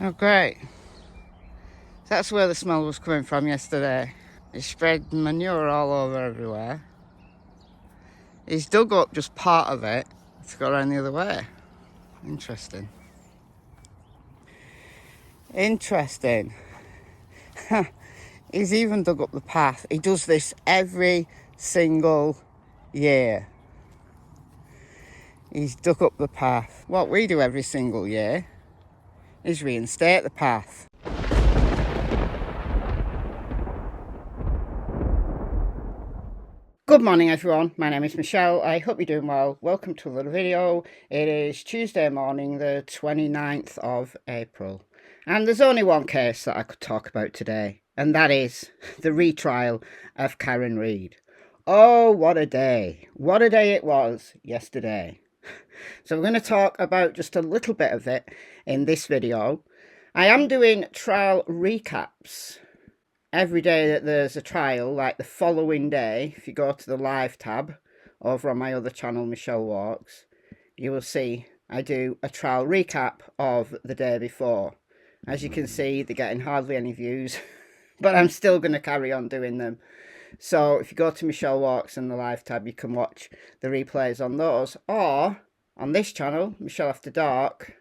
Oh, great. That's where the smell was coming from yesterday. He spread manure all over everywhere. He's dug up just part of it to go around the other way. Interesting. Interesting. He's even dug up the path. He does this every single year. He's dug up the path. What we do every single year is reinstate the path. Good morning everyone, my name is Michelle. I hope you're doing well. Welcome to another video. It is Tuesday morning, the 29th of April. And there's only one case that I could talk about today, and that is the retrial of Karen Reid. Oh, what a day. What a day it was yesterday. So we're going to talk about just a little bit of it in this video. I am doing trial recaps. Every day that there's a trial, like the following day, if you go to the live tab over on my other channel, Michelle Walks, you will see I do a trial recap of the day before. As you can see, they're getting hardly any views, but I'm still going to carry on doing them. So if you go to Michelle Walks and the live tab, you can watch the replays on those. Or on this channel, MichelleAfterDark,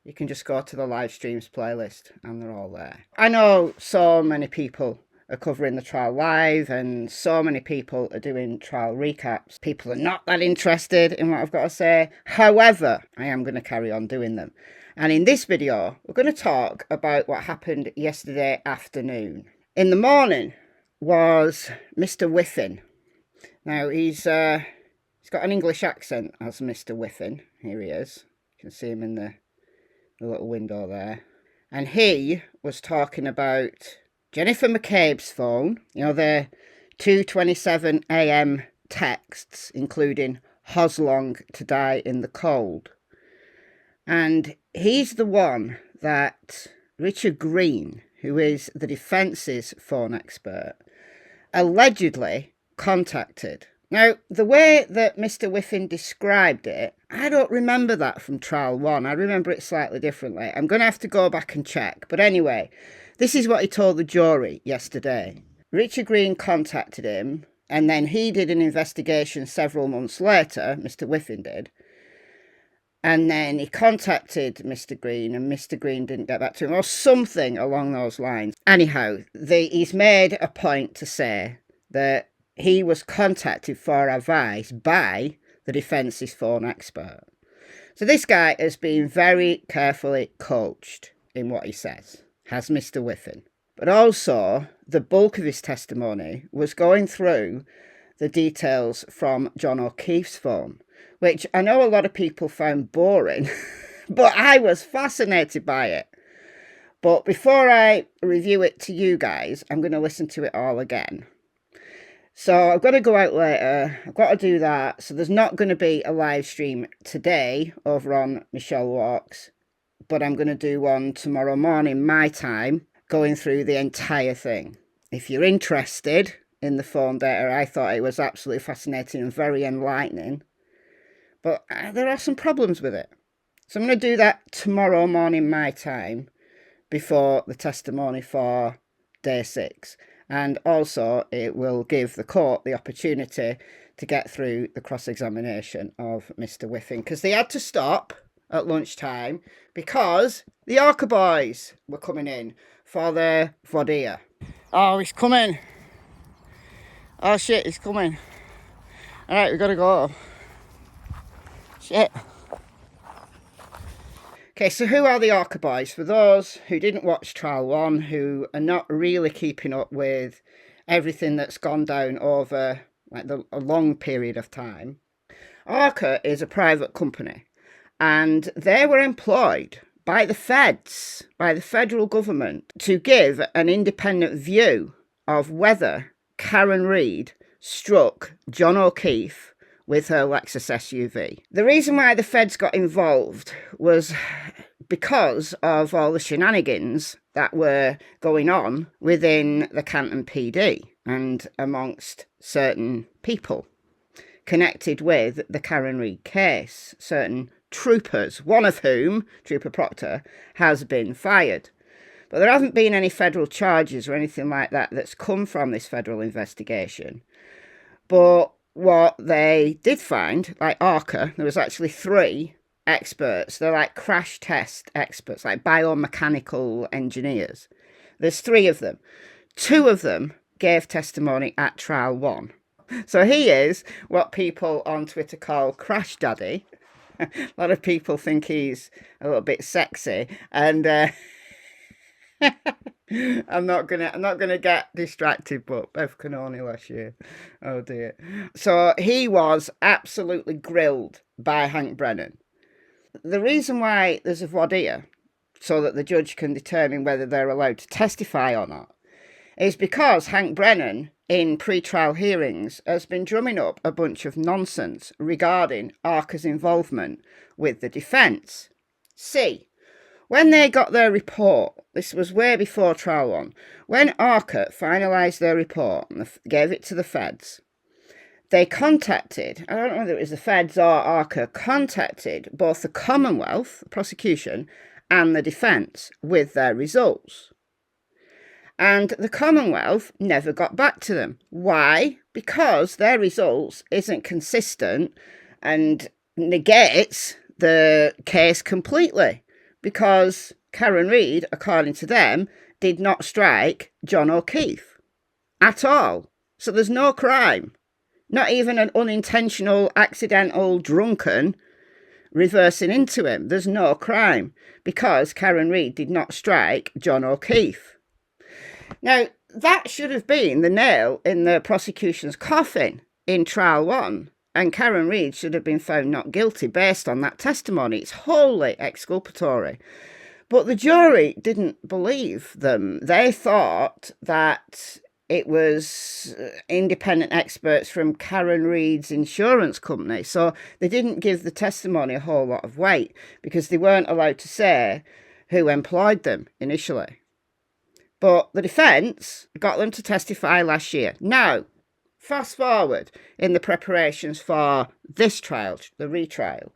you can just go to the live streams playlist and they're all there. I know so many people are covering the trial live and so many people are doing trial recaps. People are not that interested in what I've got to say. However, I am going to carry on doing them. And in this video, we're going to talk about what happened yesterday afternoon. In the morning was Mr. Whiffin. Now, he's got an English accent as Mr. Whiffin. Here he is. You can see him in the little window there. And he was talking about Jennifer McCabe's phone, you know, the 2:27 a.m. texts, including "Hoslong to die in the cold." And he's the one that Richard Green, who is the defence's phone expert, allegedly contacted. Now, the way that Mr. Whiffin described it, I don't remember that from trial one. I remember it slightly differently. I'm going to have to go back and check. But anyway, this is what he told the jury yesterday. Richard Green contacted him, and then he did an investigation several months later, Mr. Whiffin did. And then he contacted Mr. Green, and Mr. Green didn't get back to him, or something along those lines. Anyhow, he's made a point to say that he was contacted for advice by the defence's phone expert. So this guy has been very carefully coached in what he says, has Mr. Whiffin. But also, the bulk of his testimony was going through the details from John O'Keefe's phone, which I know a lot of people found boring, but I was fascinated by it. But before I review it to you guys, I'm going to listen to it all again. So I've got to go out later. I've got to do that. So there's not going to be a live stream today over on Michelle Walks, but I'm going to do one tomorrow morning, my time, going through the entire thing. If you're interested in the phone data, I thought it was absolutely fascinating and very enlightening. But there are some problems with it. So I'm going to do that tomorrow morning, my time, before the testimony for day 6. And also, it will give the court the opportunity to get through the cross-examination of Mr. Whiffin, because they had to stop at lunchtime because the Arca boys were coming in for their vodka. Oh, he's coming. Oh, shit, he's coming. All right, we've got to go. Shit. Okay, so who are the Arca boys? For those who didn't watch trial 1, who are not really keeping up with everything that's gone down over like a long period of time, Arca is a private company, and they were employed by the feds, by the federal government, to give an independent view of whether Karen Reid struck John O'Keefe with her Lexus SUV. The reason why the feds got involved was because of all the shenanigans that were going on within the Canton PD and amongst certain people connected with the Karen Reid case, certain troopers, one of whom, Trooper Proctor, has been fired. But there haven't been any federal charges or anything like that that's come from this federal investigation. But what they did find, like ARCA, there was actually 3 experts. They're like crash test experts, like biomechanical engineers. There's 3 of them. 2 of them gave testimony at trial 1. So he is what people on Twitter call Crash Daddy. A lot of people think he's a little bit sexy, and I'm not gonna get distracted, but Bev Canoni last year. Oh dear. So he was absolutely grilled by Hank Brennan. The reason why there's a voir dire, so that the judge can determine whether they're allowed to testify or not, is because Hank Brennan, in pre-trial hearings, has been drumming up a bunch of nonsense regarding ARCA's involvement with the defence. See, when they got their report, this was way before trial 1, when ARCA finalised their report and gave it to the feds, they contacted, I don't know whether it was the feds or ARCA, contacted both the Commonwealth, the prosecution, and the defence with their results. And the Commonwealth never got back to them. Why? Because their results isn't consistent and negates the case completely. Because Karen Read, according to them, did not strike John O'Keefe at all. So there's no crime. Not even an unintentional, accidental, drunken reversing into him. There's no crime because Karen Read did not strike John O'Keefe. Now, that should have been the nail in the prosecution's coffin in trial 1, and Karen Read should have been found not guilty based on that testimony. It's wholly exculpatory. But the jury didn't believe them. They thought that it was independent experts from Karen Read's insurance company, so they didn't give the testimony a whole lot of weight because they weren't allowed to say who employed them initially. But the defence got them to testify last year. Now, fast forward in the preparations for this trial, the retrial.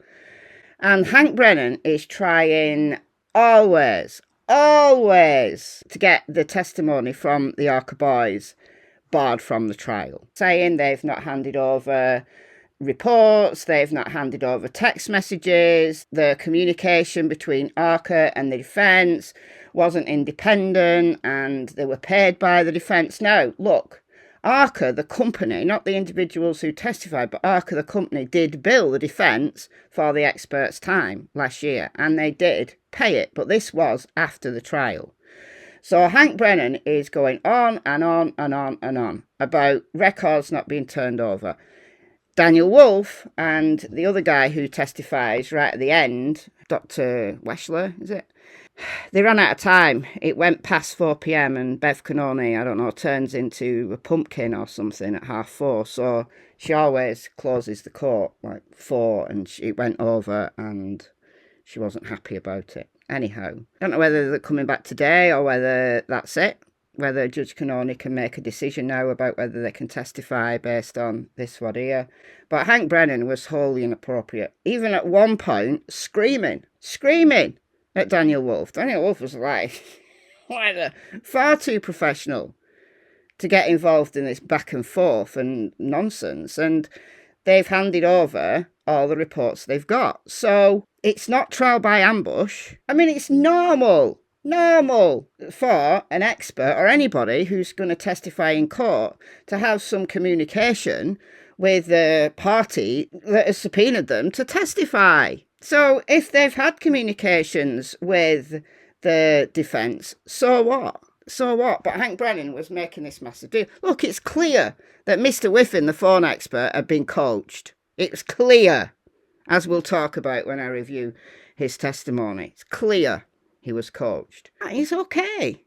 And Hank Brennan is trying always to get the testimony from the Arca boys barred from the trial, saying they've not handed over reports, they've not handed over text messages, the communication between Arca and the defence wasn't independent and they were paid by the defence. Now, look, Arca, the company, not the individuals who testified, but Arca, the company, did bill the defence for the experts' time last year, and they did pay it, but this was after the trial. So Hank Brennan is going on and on and on and on about records not being turned over. Daniel Wolfe and the other guy who testifies right at the end, Dr. Weschler, is it? They ran out of time. It went past 4 p.m. and Bev Canoni, I don't know, turns into a pumpkin or something at 4:30. So she always closes the court like 4, and it went over and she wasn't happy about it. Anyhow, I don't know whether they're coming back today or whether that's it. Whether Judge Canoni can make a decision now about whether they can testify based on this one here. But Hank Brennan was wholly inappropriate. Even at one point, screaming at Daniel Wolfe. Daniel Wolfe was like far too professional to get involved in this back and forth and nonsense. And they've handed over all the reports they've got. So it's not trial by ambush. I mean, it's normal for an expert or anybody who's going to testify in court to have some communication with the party that has subpoenaed them to testify. So if they've had communications with the defence, so what? But Hank Brennan was making this massive deal. Look, it's clear that Mr. Whiffin, the phone expert, had been coached. It's clear, as we'll talk about when I review his testimony. It's clear he was coached. It's okay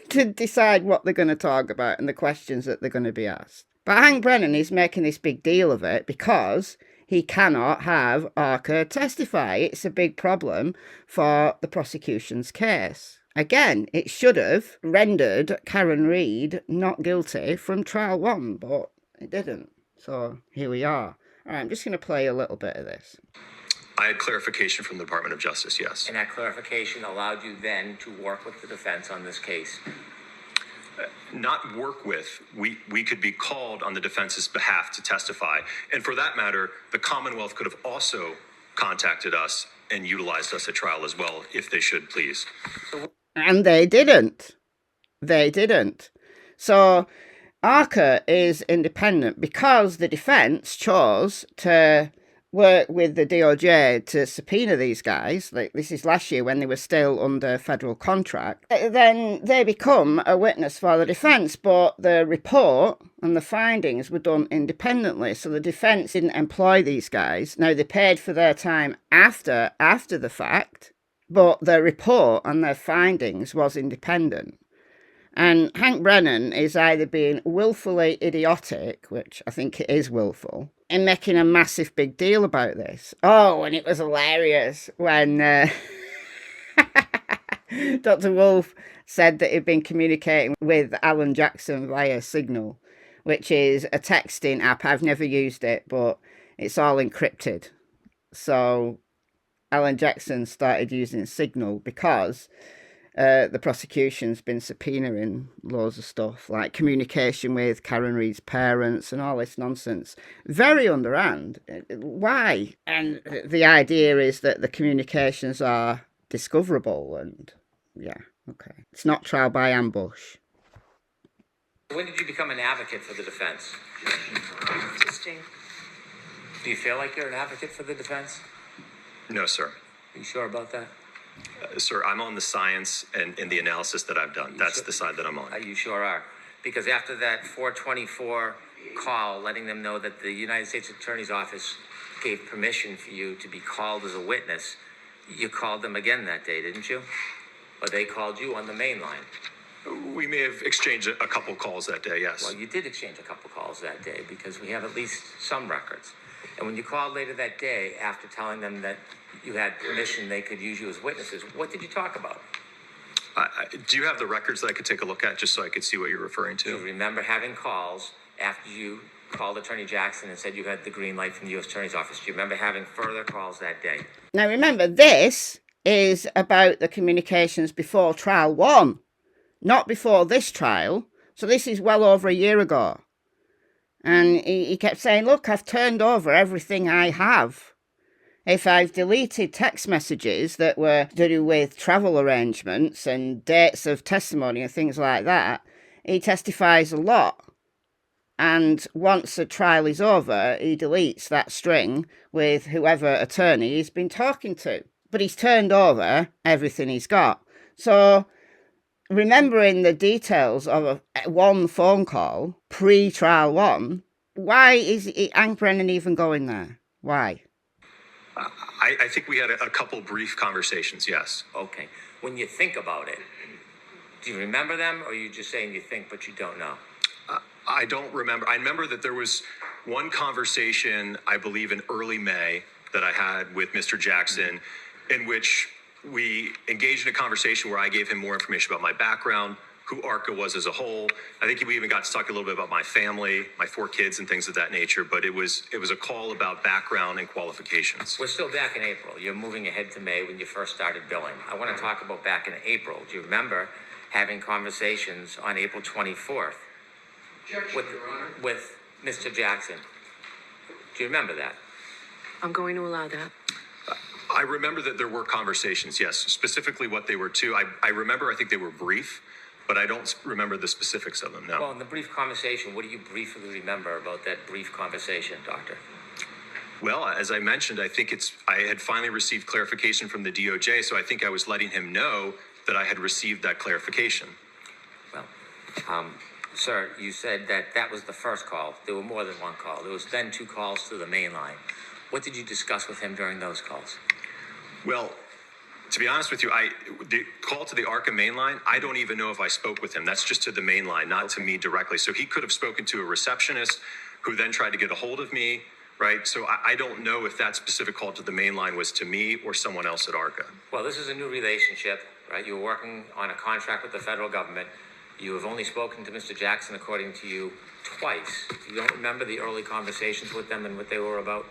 to decide what they're going to talk about and the questions that they're going to be asked. But Hank Brennan is making this big deal of it because he cannot have Arca testify. It's a big problem for the prosecution's case. Again, it should have rendered Karen Read not guilty from trial 1, but it didn't. So here we are. All right, I'm just going to play a little bit of this. I had clarification from the Department of Justice, yes. And that clarification allowed you then to work with the defense on this case? Not work with. We could be called on the defense's behalf to testify. And for that matter, the Commonwealth could have also contacted us and utilized us at trial as well, if they should, please. And they didn't. They didn't. So ARCA is independent because the defense chose to work with the DOJ to subpoena these guys. Like, this is last year when they were still under federal contract. Then they become a witness for the defense, but the report and the findings were done independently. So the defense didn't employ these guys. Now, they paid for their time after the fact, but their report and their findings was independent. And Hank Brennan is either being willfully idiotic, which I think it is willful, and making a massive big deal about this. Oh, and it was hilarious when Dr. Wolf said that he'd been communicating with Alan Jackson via Signal, which is a texting app. I've never used it, but it's all encrypted. So Alan Jackson started using Signal because the prosecution's been subpoenaing loads of stuff, like communication with Karen Reid's parents and all this nonsense. Very underhand. Why? And the idea is that the communications are discoverable, and yeah, okay. It's not trial by ambush. When did you become an advocate for the defense? Interesting. Do you feel like you're an advocate for the defense? No, sir. Are you sure about that? Sir, I'm on the science and the analysis that I've done. That's the side that I'm on. You sure are. Because after that 424 call letting them know that the United States Attorney's Office gave permission for you to be called as a witness, you called them again that day, didn't you? Or they called you on the main line? We may have exchanged a couple calls that day, yes. Well, you did exchange a couple calls that day because we have at least some records. And when you called later that day after telling them that you had permission they could use you as witnesses, what did you talk about? Do you have the records that I could take a look at just so I could see what you're referring to? Do you remember having calls after you called Attorney Jackson and said you had the green light from the U.S. Attorney's Office? Do you remember having further calls that day? Now remember, this is about the communications before trial 1, not before this trial. So this is well over a year ago. And he kept saying, look, I've turned over everything I have. If I've deleted text messages that were to do with travel arrangements and dates of testimony and things like that, he testifies a lot. And once the trial is over, he deletes that string with whoever attorney he's been talking to. But he's turned over everything he's got. So remembering the details of one phone call, pre-trial 1, why is Hank Brennan even going there? Why? I think we had a couple brief conversations, yes. Okay. When you think about it, do you remember them, or are you just saying you think but you don't know? I don't remember. I remember that there was one conversation, I believe in early May, that I had with Mr. Jackson, in which we engaged in a conversation where I gave him more information about my background, who ARCA was as a whole. I think we even got to talk a little bit about my family, my 4 kids and things of that nature, but it was a call about background and qualifications. We're still back in April. You're moving ahead to May when you first started billing. I want to talk about back in April. Do you remember having conversations on April 24th with Mr. Jackson? Do you remember that? I'm going to allow that. I remember that there were conversations, yes. Specifically what they were to. I remember, I think they were brief, but I don't remember the specifics of them, no. Well, in the brief conversation, what do you briefly remember about that brief conversation, Doctor? Well, as I mentioned, I think I had finally received clarification from the DOJ, so I think I was letting him know that I had received that clarification. Well, sir, you said that was the first call. There were more than one call. There was then 2 calls to the main line. What did you discuss with him during those calls? Well, to be honest with you, the call to the ARCA main line, I don't even know if I spoke with him. That's just to the main line, not to me directly. So he could have spoken to a receptionist who then tried to get a hold of me, right? So I don't know if that specific call to the main line was to me or someone else at ARCA. Well, this is a new relationship, right? You were working on a contract with the federal government. You have only spoken to Mr. Jackson, according to you, twice. You don't remember the early conversations with them and what they were about?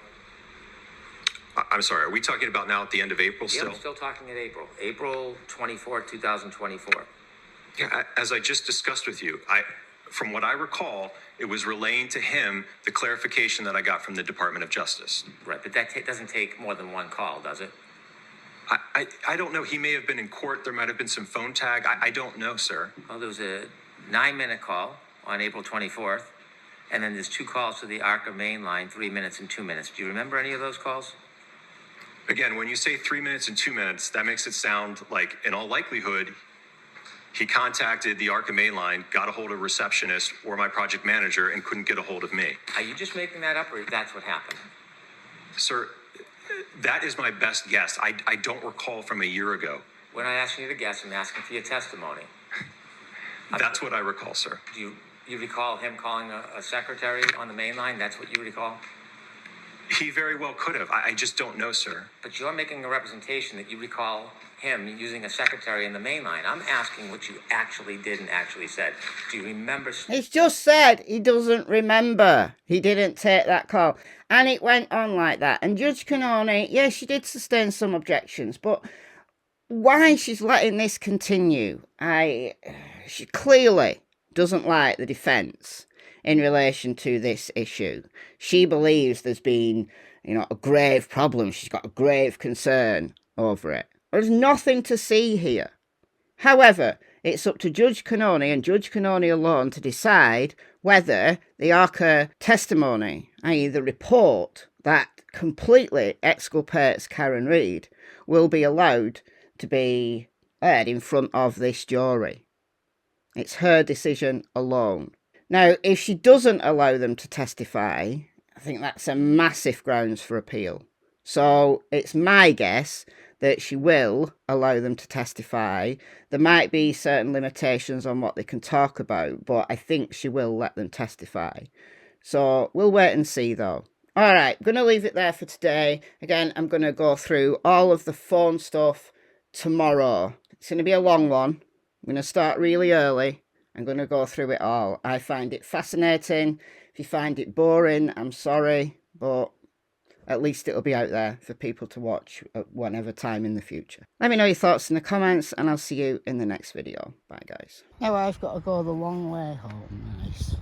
I'm sorry, are we talking about now at the end of April Yeah, still? I'm still talking at April. April 24, 2024. Yeah, as I just discussed with you, from what I recall, it was relaying to him the clarification that I got from the Department of Justice. Right, but that doesn't take more than one call, does it? I don't know. He may have been in court. There might have been some phone tag. I don't know, sir. Well, there was a 9-minute call on April 24th, and then there's 2 calls to the ARCA main line, 3 minutes and 2 minutes. Do you remember any of those calls? Again, when you say 3 minutes and 2 minutes, that makes it sound like, in all likelihood, he contacted the ARCA main line, got a hold of a receptionist or my project manager, and couldn't get a hold of me. Are you just making that up, or that's what happened? Sir, that is my best guess. I don't recall from a year ago. We're not asking you to guess. I'm asking for your testimony. That's what I recall, sir. Do you recall him calling a secretary on the main line? That's what you recall? He very well could have. I just don't know, sir. But you're making a representation that you recall him using a secretary in the main line. I'm asking what you actually did and actually said. Do you remember? He's just said he doesn't remember. He didn't take that call. And it went on like that. And Judge Canoni, yeah, she did sustain some objections, but why she's letting this continue? She clearly doesn't like the defence in relation to this issue. She believes there's been, a grave problem. She's got a grave concern over it. There's nothing to see here. However, it's up to Judge Canoni and Judge Canoni alone to decide whether the ARCA testimony, i.e. the report that completely exculpates Karen Reid, will be allowed to be heard in front of this jury. It's her decision alone. Now, if she doesn't allow them to testify, I think that's a massive grounds for appeal. So it's my guess that she will allow them to testify. There might be certain limitations on what they can talk about, but I think she will let them testify. So we'll wait and see, though. All right, I'm going to leave it there for today. Again, I'm going to go through all of the phone stuff tomorrow. It's going to be a long one. I'm going to start really early. I'm going to go through it all. I find it fascinating. If you find it boring, I'm sorry, but at least it'll be out there for people to watch at whatever time in the future. Let me know your thoughts in the comments, and I'll see you in the next video. Bye, guys. Now I've got to go the long way home. Nice.